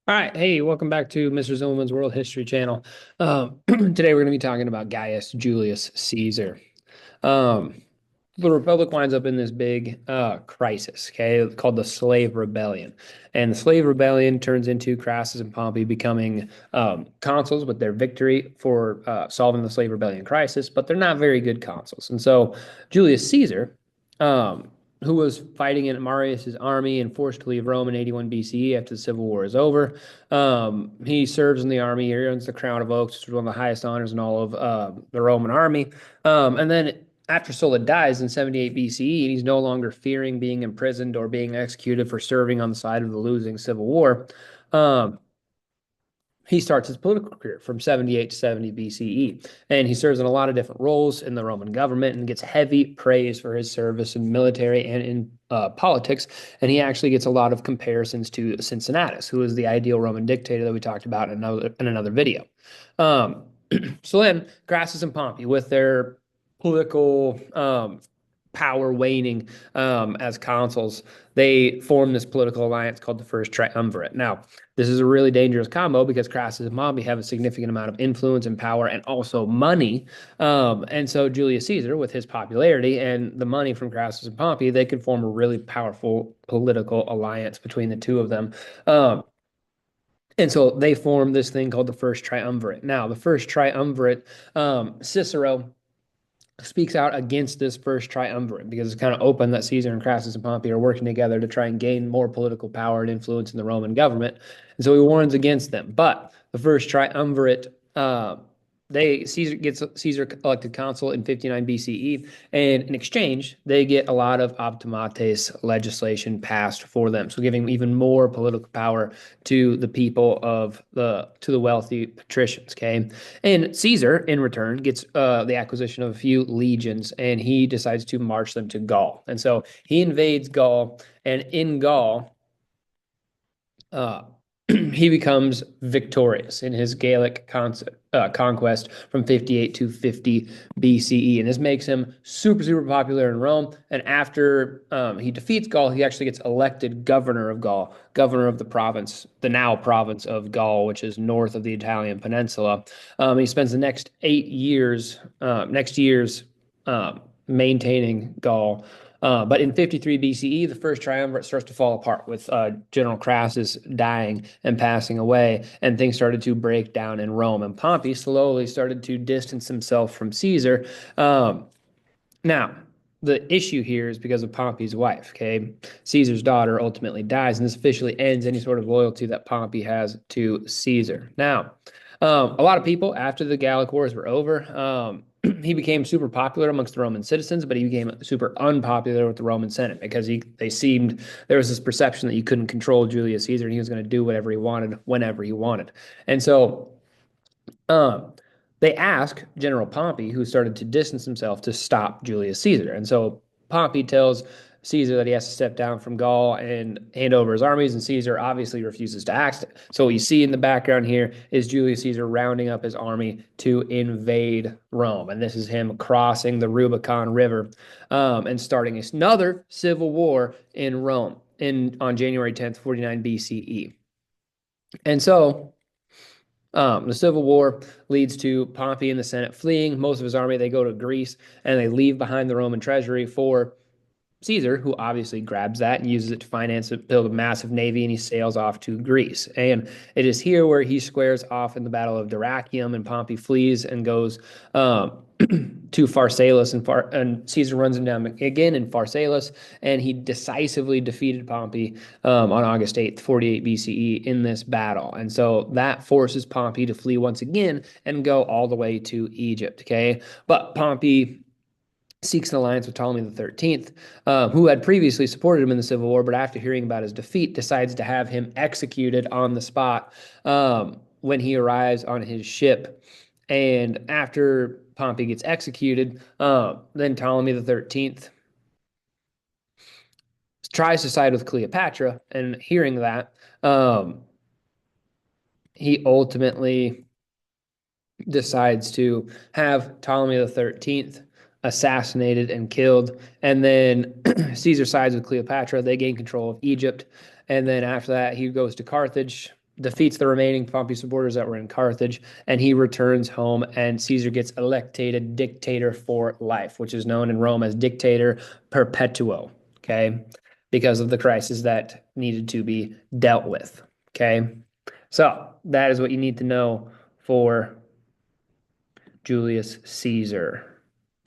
All right, hey, welcome back to Mr. Zillman's World History Channel. Today we're going to be talking about Gaius Julius Caesar. Um, the Republic winds up in this big crisis, okay, called the Slave Rebellion. And the Slave Rebellion turns into Crassus and Pompey becoming consuls with their victory for solving the Slave Rebellion crisis, but they're not very good consuls. And so Julius Caesar, um, who was fighting in Marius's army and forced to leave Rome in 81 BCE after the Civil War is over, he serves in the army. He earns the Crown of Oaks, which is one of the highest honors in all of the Roman army. And then after Sulla dies in 78 BCE, and he's no longer fearing being imprisoned or being executed for serving on the side of the losing civil war, um, he starts his political career from 78 to 70 BCE. And he serves in a lot of different roles in the Roman government and gets heavy praise for his service in military and in politics. And he actually gets a lot of comparisons to Cincinnatus, who is the ideal Roman dictator that we talked about in another video. Um, so then Crassus and Pompey, with their political power waning as consuls, they formed this political alliance called the First Triumvirate. Now, this is a really dangerous combo because Crassus and Pompey have a significant amount of influence and power and also money. And so Julius Caesar, with his popularity and the money from Crassus and Pompey, they could form a really powerful political alliance between the two of them. And so they formed this thing called the First Triumvirate. Now, the First Triumvirate, Cicero speaks out against this first triumvirate because it's kind of open that Caesar and Crassus and Pompey are working together to try and gain more political power and influence in the Roman government. And so he warns against them. But the first triumvirate, Caesar elected consul in 59 BCE, and in exchange, they get a lot of optimates legislation passed for them, so giving even more political power to the people of the wealthy patricians. Okay, and Caesar, in return, gets the acquisition of a few legions, and he decides to march them to Gaul. And so he invades Gaul, and in Gaul, uh, he becomes victorious in his Gallic conquest from 58 to 50 BCE. And this makes him super, super popular in Rome. And after he defeats Gaul, he actually gets elected governor of Gaul, governor of the province, the now province of Gaul, which is north of the Italian peninsula. He spends the next years maintaining Gaul. But in 53 BCE, the first triumvirate starts to fall apart with General Crassus dying and passing away, and things started to break down in Rome. And Pompey slowly started to distance himself from Caesar. Now, the issue here is because of Pompey's wife, okay? Caesar's daughter ultimately dies, and this officially ends any sort of loyalty that Pompey has to Caesar. Now, a lot of people, after the Gallic Wars were over, he became super popular amongst the Roman citizens, but he became super unpopular with the Roman Senate because there was this perception that you couldn't control Julius Caesar and he was going to do whatever he wanted whenever he wanted. And so um, they ask General Pompey, who started to distance himself, to stop Julius Caesar. And so Pompey tells Caesar that he has to step down from Gaul and hand over his armies, and Caesar obviously refuses to act. So what you see in the background here is Julius Caesar rounding up his army to invade Rome. And this is him crossing the Rubicon River and starting another civil war in Rome on January 10th, 49 BCE. And so the Civil War leads to Pompey and the Senate fleeing. Most of his army, they go to Greece and they leave behind the Roman treasury for Caesar, who obviously grabs that and uses it to build a massive navy, and he sails off to Greece. And it is here where he squares off in the Battle of Dyrrhachium, and Pompey flees and goes to Pharsalus, and Caesar runs him down again in Pharsalus, and he decisively defeated Pompey on August 8th, 48 BCE in this battle. And so that forces Pompey to flee once again and go all the way to Egypt, okay? But Pompey seeks an alliance with Ptolemy the 13th, who had previously supported him in the Civil War, but after hearing about his defeat, decides to have him executed on the spot when he arrives on his ship. And after Pompey gets executed, then Ptolemy the 13th tries to side with Cleopatra, and hearing that, he ultimately decides to have Ptolemy the 13th assassinated and killed. And then Caesar sides with Cleopatra. They gain control of Egypt. And then after that, he goes to Carthage, defeats the remaining Pompey supporters that were in Carthage, and he returns home, and Caesar gets elected dictator for life, which is known in Rome as Dictator Perpetuo, okay, because of the crisis that needed to be dealt with, okay? So that is what you need to know for Julius Caesar.